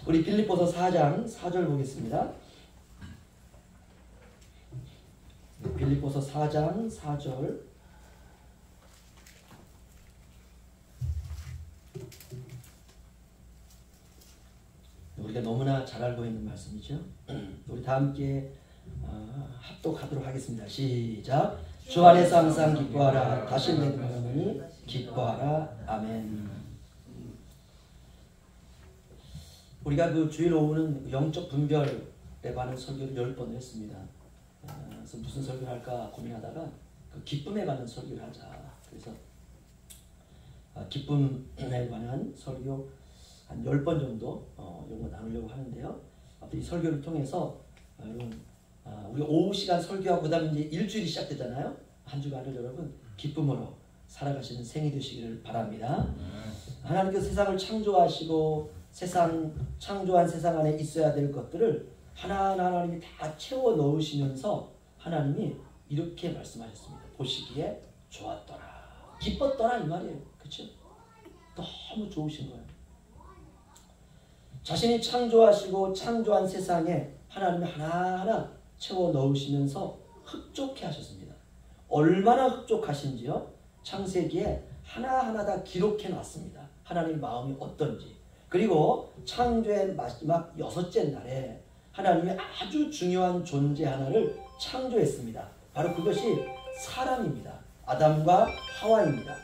우리 빌립보서 4장 4절 보겠습니다. 빌립보서 4장 4절. 우리가 너무나 잘 알고 있는 말씀이죠. 우리 다 함께 합독하도록 하겠습니다. 시작. 주 안에서 항상 기뻐하라. 다시 내드리노니 기뻐하라. 아멘. 우리가 그 주일 오후는 영적 분별에 관한 설교를 10번을 했습니다. 그래서 무슨 설교를 할까 고민하다가 그 기쁨에 관한 설교를 하자. 그래서 기쁨에 관한 설교 한 10번 정도 이런 거 나누려고 하는데요. 이 설교를 통해서 여러분 우리 오후 시간 설교하고 그 다음에 이제 일주일이 시작되잖아요. 한 주간을 여러분 기쁨으로 살아가시는 생이 되시기를 바랍니다. 하나님께서 세상을 창조하시고 창조한 세상 안에 있어야 될 것들을 하나하나 하나님이 다 채워 넣으시면서 하나님이 이렇게 말씀하셨습니다. 보시기에 좋았더라. 기뻤더라 이 말이에요. 그렇죠? 너무 좋으신 거예요. 자신이 창조하시고 창조한 세상에 하나님이 하나하나 채워 넣으시면서 흡족해 하셨습니다. 얼마나 흡족하신지요? 창세기에 하나하나 다 기록해 놨습니다. 하나님의 마음이 어떤지. 그리고 창조의 마지막 6째 날에 하나님이 아주 중요한 존재 하나를 창조했습니다. 바로 그것이 사람입니다. 아담과 하와입니다.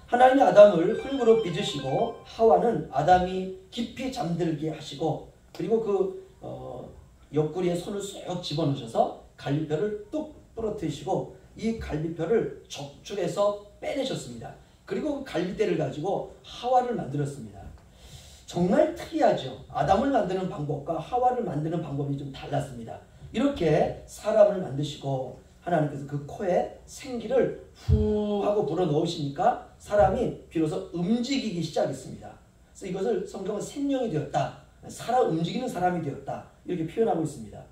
하나님이 아담을 흙으로 빚으시고 하와는 아담이 깊이 잠들게 하시고 그리고 그 옆구리에 손을 쏙 집어넣으셔서 갈비뼈를 뚝 부러뜨리시고 이 갈비뼈를 적출해서 빼내셨습니다. 그리고 그 갈비뼈를 가지고 하와를 만들었습니다. 정말 특이하죠. 아담을 만드는 방법과 하와를 만드는 방법이 좀 달랐습니다. 이렇게 사람을 만드시고 하나님께서 그 코에 생기를 후 하고 불어넣으시니까 사람이 비로소 움직이기 시작했습니다. 그래서 이것을 성경은 생명이 되었다. 움직이는 사람이 되었다. 이렇게 표현하고 있습니다.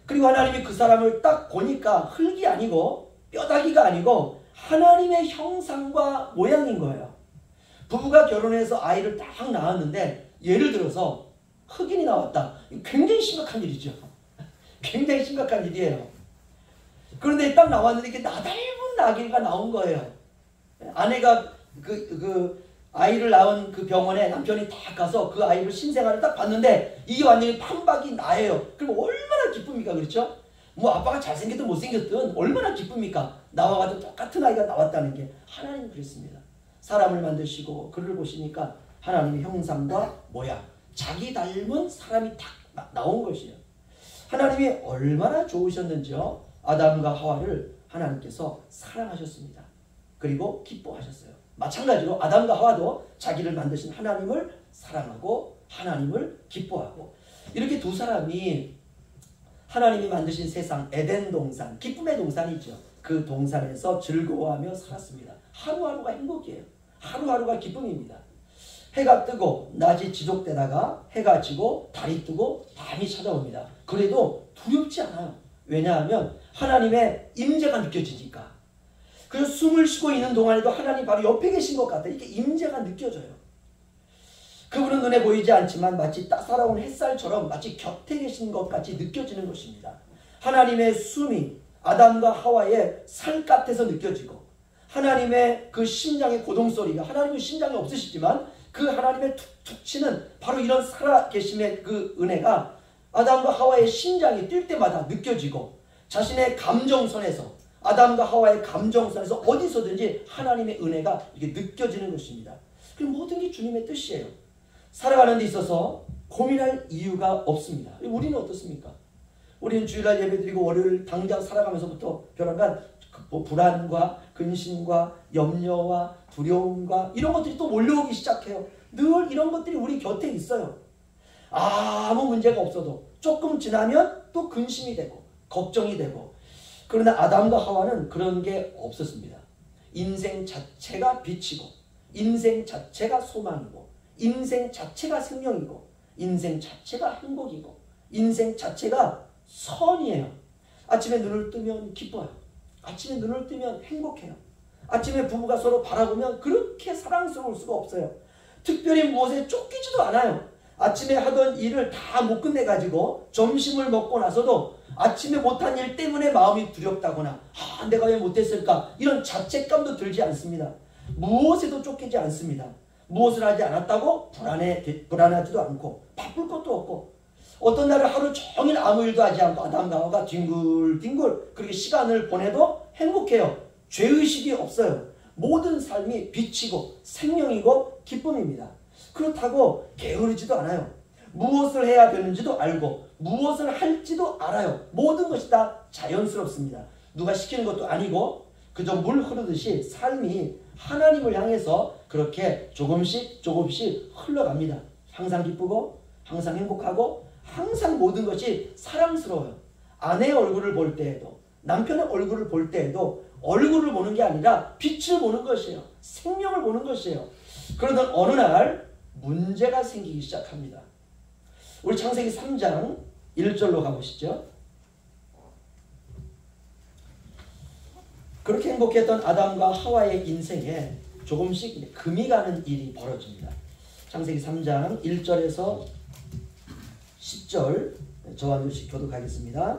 그리고 하나님이 그 사람을 딱 보니까 흙이 아니고 뼈다귀가 아니고 하나님의 형상과 모양인 거예요. 부부가 결혼해서 아이를 딱 낳았는데 예를 들어서 흑인이 나왔다. 굉장히 심각한 일이죠. 굉장히 심각한 일이에요. 그런데 딱 나왔는데 이게 나닮은 아기가 나온 거예요. 아내가 그 아이를 낳은 그 병원에 남편이 딱 가서 그 아이를 신생아를 딱 봤는데 이게 완전히 판박이 나예요. 그럼 얼마나 기쁩니까? 그렇죠? 뭐 아빠가 잘생겼든 못생겼든 얼마나 기쁩니까? 나와 같은 똑같은 아이가 나왔다는 게. 하나님은 그랬습니다. 사람을 만드시고 그를 보시니까 하나님의 형상과 모양, 자기 닮은 사람이 딱 나온 것이에요. 하나님이 얼마나 좋으셨는지요. 아담과 하와를 하나님께서 사랑하셨습니다. 그리고 기뻐하셨어요. 마찬가지로 아담과 하와도 자기를 만드신 하나님을 사랑하고 하나님을 기뻐하고 이렇게 두 사람이 하나님이 만드신 세상 에덴 동산, 기쁨의 동산이죠. 그 동산에서 즐거워하며 살았습니다. 하루하루가 행복이에요. 하루하루가 기쁨입니다. 해가 뜨고 낮이 지속되다가 해가 지고 달이 뜨고 밤이 찾아옵니다. 그래도 두렵지 않아요. 왜냐하면 하나님의 임재가 느껴지니까. 그래서 숨을 쉬고 있는 동안에도 하나님 바로 옆에 계신 것 같아요. 이게 임재가 느껴져요. 그분은 눈에 보이지 않지만 마치 따사로운 햇살처럼 마치 곁에 계신 것 같이 느껴지는 것입니다. 하나님의 숨이 아담과 하와의 살갗에서 느껴지고 하나님의 그 심장의 고동소리가 하나님의 심장이 없으시지만 그 하나님의 툭툭 치는 바로 이런 살아계심의 그 은혜가 아담과 하와의 심장이 뛸 때마다 느껴지고 자신의 감정선에서 아담과 하와의 감정선에서 어디서든지 하나님의 은혜가 이게 느껴지는 것입니다. 그 모든 게 주님의 뜻이에요. 살아가는 데 있어서 고민할 이유가 없습니다. 우리는 어떻습니까? 우리는 주일날 예배드리고 월요일 당장 살아가면서부터 별안간 불안과 근심과 염려와 두려움과 이런 것들이 또 몰려오기 시작해요. 늘 이런 것들이 우리 곁에 있어요. 아무 문제가 없어도 조금 지나면 또 근심이 되고 걱정이 되고. 그러나 아담과 하와는 그런 게 없었습니다. 인생 자체가 빛이고 인생 자체가 소망이고 인생 자체가 생명이고 인생 자체가 행복이고 인생 자체가 선이에요. 아침에 눈을 뜨면 기뻐요. 아침에 눈을 뜨면 행복해요. 아침에 부부가 서로 바라보면 그렇게 사랑스러울 수가 없어요. 특별히 무엇에 쫓기지도 않아요. 아침에 하던 일을 다 못 끝내가지고 점심을 먹고 나서도 아침에 못한 일 때문에 마음이 두렵다거나 내가 왜 못했을까 이런 자책감도 들지 않습니다. 무엇에도 쫓기지 않습니다. 무엇을 하지 않았다고 불안하지도 않고 바쁠 것도 없고 어떤 날은 하루 종일 아무 일도 하지 않고 아담과 하와가 뒹굴뒹굴 그렇게 시간을 보내도 행복해요. 죄의식이 없어요. 모든 삶이 빛이고 생명이고 기쁨입니다. 그렇다고 게으르지도 않아요. 무엇을 해야 되는지도 알고 무엇을 할지도 알아요. 모든 것이 다 자연스럽습니다. 누가 시키는 것도 아니고 그저 물 흐르듯이 삶이 하나님을 향해서 그렇게 조금씩 조금씩 흘러갑니다. 항상 기쁘고 항상 행복하고 항상 모든 것이 사랑스러워요. 아내의 얼굴을 볼 때에도 남편의 얼굴을 볼 때에도 얼굴을 보는 게 아니라 빛을 보는 것이에요. 생명을 보는 것이에요. 그러던 어느 날 문제가 생기기 시작합니다. 우리 창세기 3장 1절로 가보시죠. 그렇게 행복했던 아담과 하와의 인생에 조금씩 금이 가는 일이 벌어집니다. 창세기 3장 1절에서 10절 저와 함께 교독하겠습니다.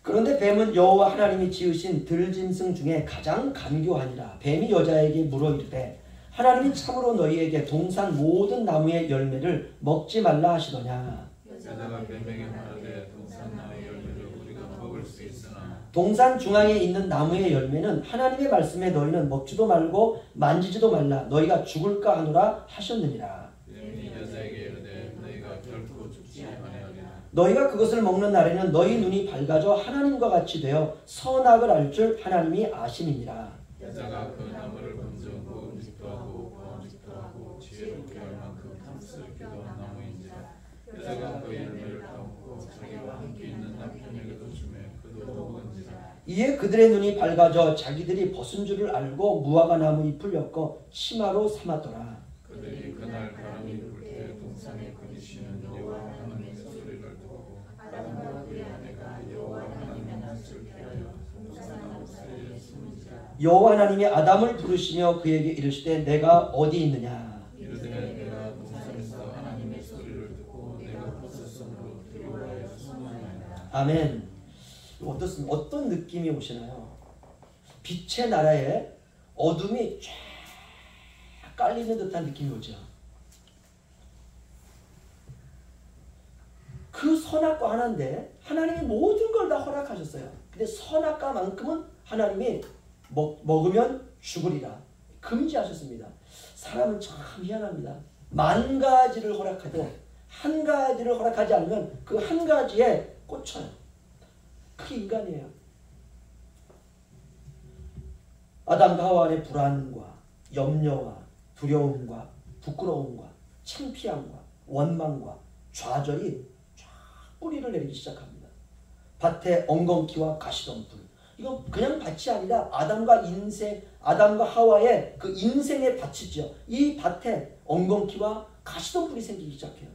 그런데 뱀은 여호와 하나님이 지으신 들짐승 중에 가장 간교하니라. 뱀이 여자에게 물어 이르되 하나님이 참으로 너희에게 동산 모든 나무의 열매를 먹지 말라 하시더냐. 여자가 뱀에게 말하되 동산 나무의 열매를 우리가 먹을 수 있으나 동산 중앙에 있는 나무의 열매는 하나님의 말씀에 너희는 먹지도 말고 만지지도 말라 너희가 죽을까 하노라 하셨느니라. 뱀이 여자에게 이르되 너희가 결코 죽지 아니하리라. 너희가 그것을 먹는 날에는 너희 눈이 밝아져 하나님과 같이 되어 선악을 알 줄 하나님이 아심이니라. 여자가 그 나무를 본즉 먹음직도 하고 보암직도 하고 지혜롭게 할 만큼 탐스럽기도 한 나무인지라. 여자가 그 열매를 따먹고 자기와 함께 있는 남편에게도 주매 그도 먹은지라. 이에 그들의 눈이 밝아져 자기들이 벗은 줄을 알고 무화과 나무 잎을 엮어 치마로 삼았더라. 그들이 그날 바람이 불 때 동산에 거니시는 여호와 하나님의 소리를 듣고 아담과 그의 아내가 여호와 하나님의 낯을 피하여 동산나무 사이에 숨은지라. 여호와 하나님이 아담을 부르시며 그에게 이르시되 내가 어디 있느냐. 이르되 내가 동산에서 하나님의 소리를 듣고 내가 벗었으므로 두려워하여 숨었나이다. 아멘. 어떻습니까? 어떤 느낌이 오시나요? 빛의 나라에 어둠이 쫙 깔리는 듯한 느낌이 오죠. 그 선악과 하나인데 하나님이 모든 걸 다 허락하셨어요. 근데 선악과만큼은 하나님이 먹으면 죽으리라 금지하셨습니다. 사람은 참 희한합니다. 만 가지를 허락해도 한 가지를 허락하지 않으면 그 한 가지에 꽂혀요. 그게 인간이에요. 아담과 하와의 불안과 염려와 두려움과 부끄러움과 창피함과 원망과 좌절이 쫙 뿌리를 내리기 시작합니다. 밭에 엉겅퀴와 가시덤불. 이건 그냥 밭이 아니라 아담과 하와의 그 인생의 밭이죠. 이 밭에 엉겅퀴와 가시덤불이 생기기 시작해요.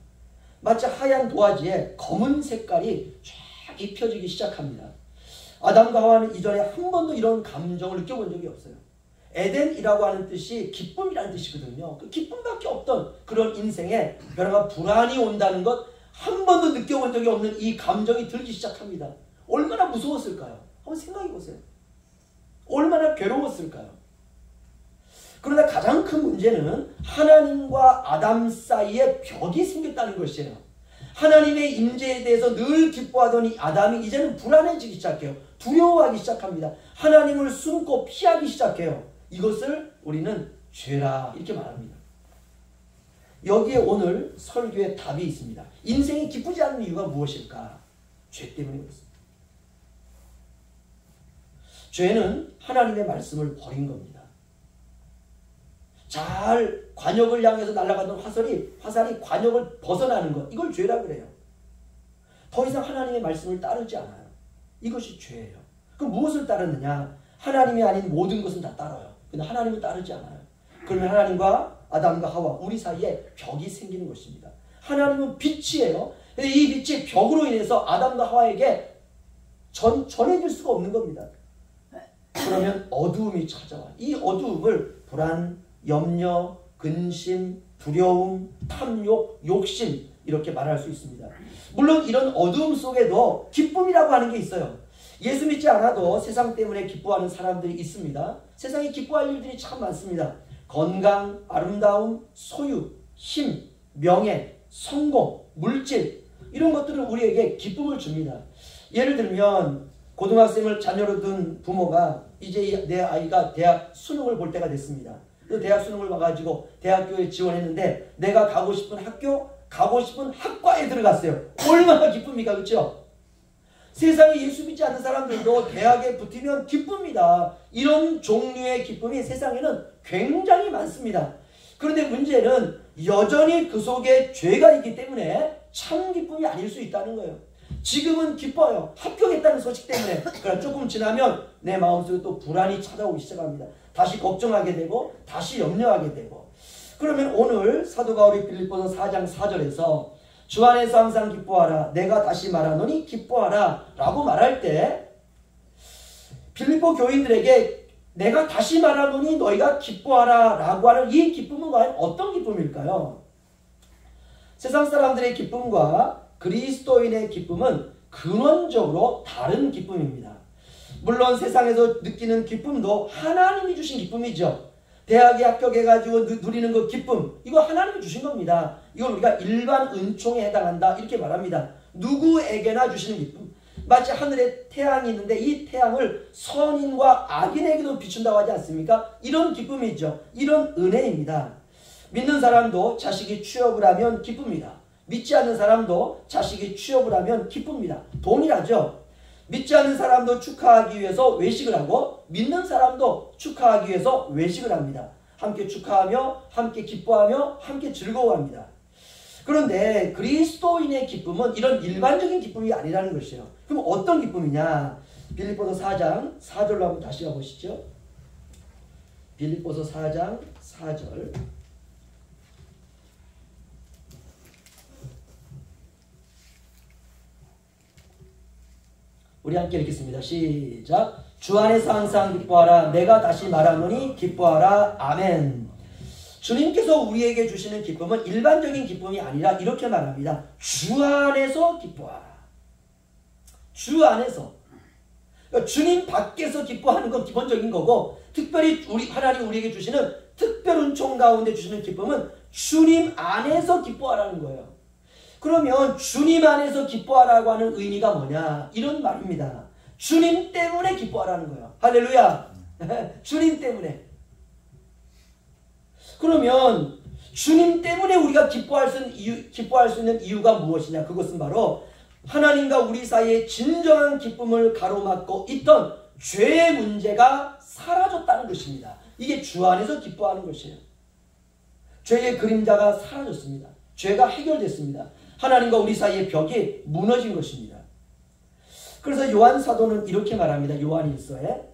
마치 하얀 도화지에 검은 색깔이 쫙 입혀지기 시작합니다. 아담과 하와는 이전에 한 번도 이런 감정을 느껴본 적이 없어요. 에덴이라고 하는 뜻이 기쁨이라는 뜻이거든요. 그 기쁨밖에 없던 그런 인생에 변화가 불안이 온다는 것 한 번도 느껴본 적이 없는 이 감정이 들기 시작합니다. 얼마나 무서웠을까요? 한번 생각해 보세요. 얼마나 괴로웠을까요? 그러나 가장 큰 문제는 하나님과 아담 사이에 벽이 생겼다는 것이에요. 하나님의 임재에 대해서 늘 기뻐하던 이 아담이 이제는 불안해지기 시작해요. 두려워하기 시작합니다. 하나님을 숨고 피하기 시작해요. 이것을 우리는 죄라 이렇게 말합니다. 여기에 오늘 설교의 답이 있습니다. 인생이 기쁘지 않은 이유가 무엇일까? 죄 때문에 그렇습니다. 죄는 하나님의 말씀을 버린 겁니다. 잘 관역을 향해서 날아가던 화살이 관역을 벗어나는 것, 이걸 죄라 그래요. 더 이상 하나님의 말씀을 따르지 않아요. 이것이 죄예요. 그럼 무엇을 따르느냐? 하나님이 아닌 모든 것은 다 따라요. 근데 하나님은 따르지 않아요. 그러면 하나님과 아담과 하와, 우리 사이에 벽이 생기는 것입니다. 하나님은 빛이에요. 근데 이 빛이 벽으로 인해서 아담과 하와에게 전해질 수가 없는 겁니다. 그러면 어두움이 찾아와요. 이 어두움을 불안, 염려, 근심, 두려움, 탐욕, 욕심 이렇게 말할 수 있습니다. 물론 이런 어두움 속에도 기쁨이라고 하는 게 있어요. 예수 믿지 않아도 세상 때문에 기뻐하는 사람들이 있습니다. 세상에 기뻐할 일들이 참 많습니다. 건강, 아름다움, 소유, 힘, 명예, 성공, 물질 이런 것들은 우리에게 기쁨을 줍니다. 예를 들면 고등학생을 자녀로 둔 부모가 이제 내 아이가 대학 수능을 볼 때가 됐습니다. 그 대학 수능을 봐가지고 대학교에 지원했는데 내가 가고 싶은 학교, 가고 싶은 학과에 들어갔어요. 얼마나 기쁩니까? 그렇죠? 세상에 예수 믿지 않는 사람들도 대학에 붙으면 기쁩니다. 이런 종류의 기쁨이 세상에는 굉장히 많습니다. 그런데 문제는 여전히 그 속에 죄가 있기 때문에 참 기쁨이 아닐 수 있다는 거예요. 지금은 기뻐요. 합격했다는 소식 때문에. 그러나 조금 지나면 내 마음속에 또 불안이 찾아오기 시작합니다. 다시 걱정하게 되고 다시 염려하게 되고. 그러면 오늘 사도 바울이 빌립보서 4장 4절에서 주 안에서 항상 기뻐하라. 내가 다시 말하노니 기뻐하라 라고 말할 때 빌립보 교인들에게 내가 다시 말하노니 너희가 기뻐하라 라고 하는 이 기쁨은 과연 어떤 기쁨일까요? 세상 사람들의 기쁨과 그리스도인의 기쁨은 근원적으로 다른 기쁨입니다. 물론 세상에서 느끼는 기쁨도 하나님이 주신 기쁨이죠. 대학에 합격해가지고 누리는 그 기쁨, 이거 하나님이 주신 겁니다. 이걸 우리가 일반 은총에 해당한다 이렇게 말합니다. 누구에게나 주시는 기쁨. 마치 하늘에 태양이 있는데 이 태양을 선인과 악인에게도 비춘다고 하지 않습니까? 이런 기쁨이죠. 이런 은혜입니다. 믿는 사람도 자식이 취업을 하면 기쁩니다. 믿지 않는 사람도 자식이 취업을 하면 기쁩니다. 동일하죠. 믿지 않는 사람도 축하하기 위해서 외식을 하고 믿는 사람도 축하하기 위해서 외식을 합니다. 함께 축하하며 함께 기뻐하며 함께 즐거워합니다. 그런데 그리스도인의 기쁨은 이런 일반적인 기쁨이 아니라는 것이에요. 그럼 어떤 기쁨이냐? 빌립보서 4장 4절로 한번 다시 가보시죠. 빌립보서 4장 4절. 우리 함께 읽겠습니다. 시작. 주 안에서 항상 기뻐하라. 내가 다시 말하노니 기뻐하라. 아멘. 주님께서 우리에게 주시는 기쁨은 일반적인 기쁨이 아니라 이렇게 말합니다. 주 안에서 기뻐하라. 주 안에서. 그러니까 주님 밖에서 기뻐하는 건 기본적인 거고 특별히 하나님 우리에게 주시는 특별 은총 가운데 주시는 기쁨은 주님 안에서 기뻐하라는 거예요. 그러면 주님 안에서 기뻐하라고 하는 의미가 뭐냐? 이런 말입니다. 주님 때문에 기뻐하라는 거예요. 할렐루야. 주님 때문에. 그러면 주님 때문에 우리가 기뻐할 수 있는 이유가 무엇이냐? 그것은 바로 하나님과 우리 사이에 진정한 기쁨을 가로막고 있던 죄의 문제가 사라졌다는 것입니다. 이게 주 안에서 기뻐하는 것이에요. 죄의 그림자가 사라졌습니다. 죄가 해결됐습니다. 하나님과 우리 사이의 벽이 무너진 것입니다. 그래서 요한 사도는 이렇게 말합니다. 요한 1서에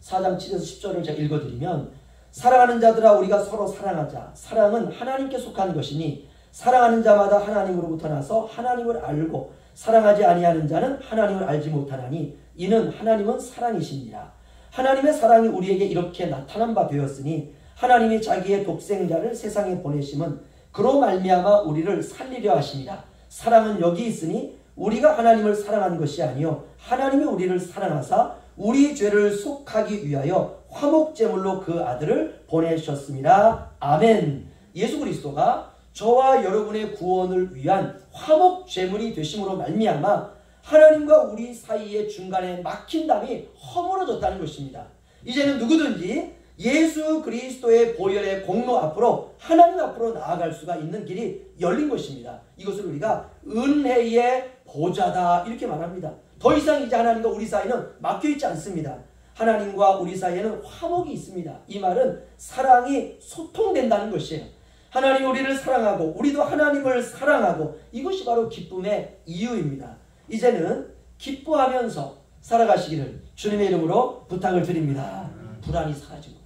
4장 7에서 10절을 제가 읽어드리면 사랑하는 자들아 우리가 서로 사랑하자. 사랑은 하나님께 속한 것이니 사랑하는 자마다 하나님으로부터 나서 하나님을 알고 사랑하지 아니하는 자는 하나님을 알지 못하나니 이는 하나님은 사랑이십니다. 하나님의 사랑이 우리에게 이렇게 나타난 바 되었으니 하나님이 자기의 독생자를 세상에 보내심은 그로 말미암아 우리를 살리려 하십니다. 사랑은 여기 있으니 우리가 하나님을 사랑한 것이 아니요 하나님이 우리를 사랑하사 우리 죄를 속하기 위하여 화목제물로 그 아들을 보내셨습니다. 아멘. 예수 그리스도가 저와 여러분의 구원을 위한 화목제물이 되심으로 말미암아 하나님과 우리 사이의 중간에 막힌 담이 허물어졌다는 것입니다. 이제는 누구든지 예수 그리스도의 보혈의 공로 앞으로 하나님 앞으로 나아갈 수가 있는 길이 열린 것입니다. 이것을 우리가 은혜의 보좌다 이렇게 말합니다. 더 이상 이제 하나님과 우리 사이는 막혀있지 않습니다. 하나님과 우리 사이에는 화목이 있습니다. 이 말은 사랑이 소통된다는 것이에요. 하나님이 우리를 사랑하고 우리도 하나님을 사랑하고 이것이 바로 기쁨의 이유입니다. 이제는 기뻐하면서 살아가시기를 주님의 이름으로 부탁을 드립니다. 불안이 사라지고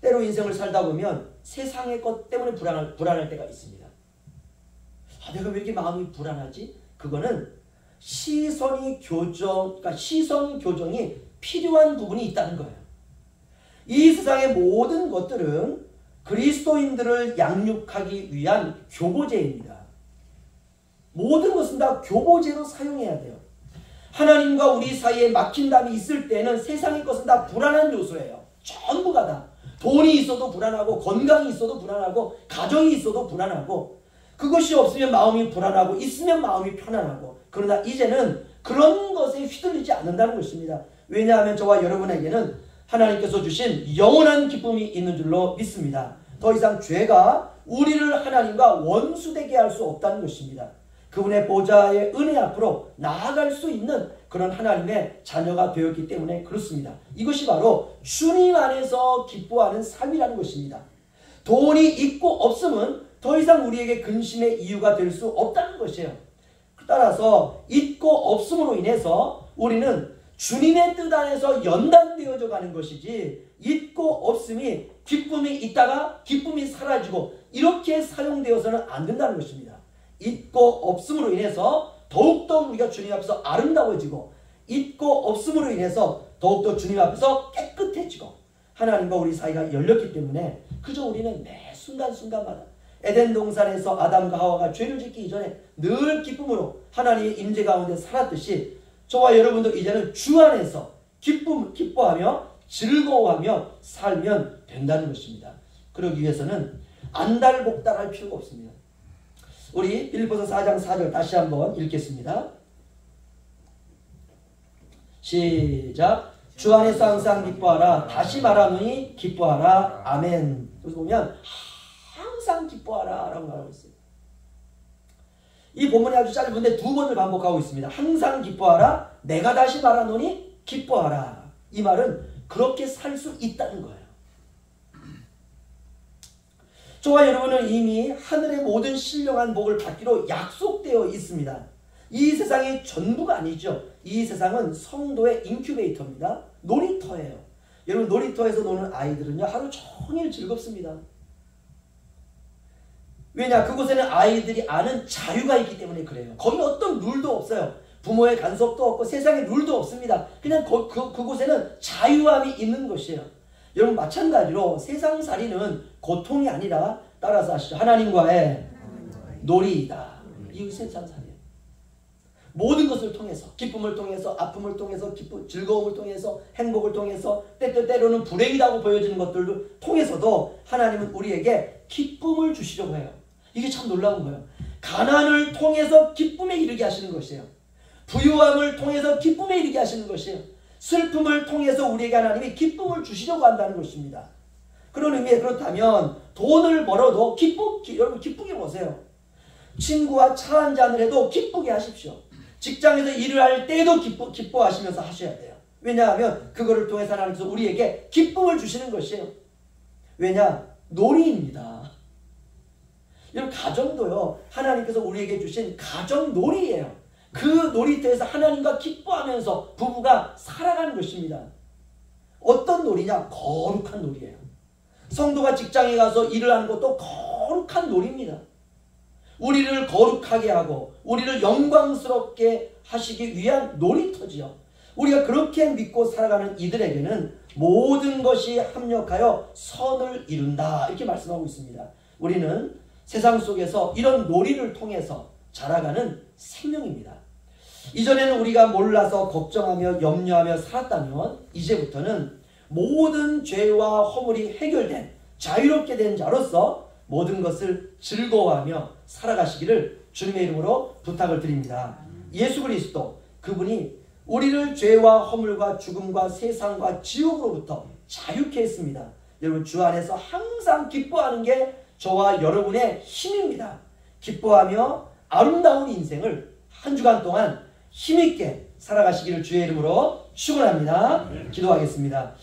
때로 인생을 살다 보면 세상의 것 때문에 불안할 때가 있습니다. 내가 왜 이렇게 마음이 불안하지? 그거는 시선 교정이 필요한 부분이 있다는 거예요. 이 세상의 모든 것들은 그리스도인들을 양육하기 위한 교보제입니다. 모든 것은 다 교보제로 사용해야 돼요. 하나님과 우리 사이에 막힌담이 있을 때는 세상의 것은 다 불안한 요소예요. 전부가 다. 돈이 있어도 불안하고 건강이 있어도 불안하고 가정이 있어도 불안하고 그것이 없으면 마음이 불안하고 있으면 마음이 편안하고 그러나 이제는 그런 것에 휘둘리지 않는다는 것입니다. 왜냐하면 저와 여러분에게는 하나님께서 주신 영원한 기쁨이 있는 줄로 믿습니다. 더 이상 죄가 우리를 하나님과 원수되게 할 수 없다는 것입니다. 그분의 보좌의 은혜 앞으로 나아갈 수 있는 그런 하나님의 자녀가 되었기 때문에 그렇습니다. 이것이 바로 주님 안에서 기뻐하는 삶이라는 것입니다. 돈이 있고 없음은 더 이상 우리에게 근심의 이유가 될 수 없다는 것이에요. 따라서 있고 없음으로 인해서 우리는 주님의 뜻 안에서 연단되어져 가는 것이지 있고 없음이 기쁨이 있다가 기쁨이 사라지고 이렇게 사용되어서는 안 된다는 것입니다. 있고 없음으로 인해서 더욱더 우리가 주님 앞에서 아름다워지고 있고 없음으로 인해서 더욱더 주님 앞에서 깨끗해지고 하나님과 우리 사이가 열렸기 때문에 그저 우리는 매 순간순간마다 에덴 동산에서 아담과 하와가 죄를 짓기 이전에 늘 기쁨으로 하나님의 임재 가운데 살았듯이 저와 여러분도 이제는 주 안에서 기뻐하며 즐거워하며 살면 된다는 것입니다. 그러기 위해서는 안달복달할 필요가 없습니다. 우리 빌립보서 4장 4절 다시 한번 읽겠습니다. 시작. 주 안에서 항상 기뻐하라. 다시 말하노니 기뻐하라. 아멘. 여기서 보면 항상 기뻐하라 라고 말하고 있어요. 이 본문이 아주 짧은데 두 번을 반복하고 있습니다. 항상 기뻐하라. 내가 다시 말하노니 기뻐하라. 이 말은 그렇게 살 수 있다는 거예요. 저와 여러분은 이미 하늘의 모든 신령한 복을 받기로 약속되어 있습니다. 이 세상이 전부가 아니죠. 이 세상은 성도의 인큐베이터입니다. 놀이터예요. 여러분 놀이터에서 노는 아이들은요 하루 종일 즐겁습니다. 왜냐? 그곳에는 아이들이 아는 자유가 있기 때문에 그래요. 거기 어떤 룰도 없어요. 부모의 간섭도 없고 세상에 룰도 없습니다. 그냥 그곳에는 자유함이 있는 것이에요. 여러분 마찬가지로 세상살이는 고통이 아니라 따라서 아시죠? 하나님과의 놀이이다. 이게 세상살이에요. 모든 것을 통해서 기쁨을 통해서 아픔을 통해서 즐거움을 통해서 행복을 통해서 때로는 불행이라고 보여지는 것들도 통해서도 하나님은 우리에게 기쁨을 주시려고 해요. 이게 참 놀라운 거예요. 가난을 통해서 기쁨에 이르게 하시는 것이에요. 부유함을 통해서 기쁨에 이르게 하시는 것이에요. 슬픔을 통해서 우리에게 하나님이 기쁨을 주시려고 한다는 것입니다. 그런 의미에 그렇다면 돈을 벌어도 여러분 기쁘게 보세요. 친구와 차 한잔을 해도 기쁘게 하십시오. 직장에서 일을 할 때도 기뻐하시면서 하셔야 돼요. 왜냐하면 그거를 통해서 하나님께서 우리에게 기쁨을 주시는 것이에요. 왜냐? 놀이입니다. 여러분 가정도요. 하나님께서 우리에게 주신 가정 놀이예요. 그 놀이터에서 하나님과 기뻐하면서 부부가 살아가는 것입니다. 어떤 놀이냐? 거룩한 놀이예요. 성도가 직장에 가서 일을 하는 것도 거룩한 놀이입니다. 우리를 거룩하게 하고 우리를 영광스럽게 하시기 위한 놀이터지요. 우리가 그렇게 믿고 살아가는 이들에게는 모든 것이 합력하여 선을 이룬다 이렇게 말씀하고 있습니다. 우리는 세상 속에서 이런 놀이를 통해서 자라가는 생명입니다. 이전에는 우리가 몰라서 걱정하며 염려하며 살았다면 이제부터는 모든 죄와 허물이 해결된 자유롭게 된 자로서 모든 것을 즐거워하며 살아가시기를 주님의 이름으로 부탁을 드립니다. 예수 그리스도 그분이 우리를 죄와 허물과 죽음과 세상과 지옥으로부터 자유케 했습니다. 여러분 주 안에서 항상 기뻐하는 게 저와 여러분의 힘입니다. 기뻐하며 아름다운 인생을 한 주간 동안 힘있게 살아가시기를 주의 이름으로 축원합니다. 기도하겠습니다.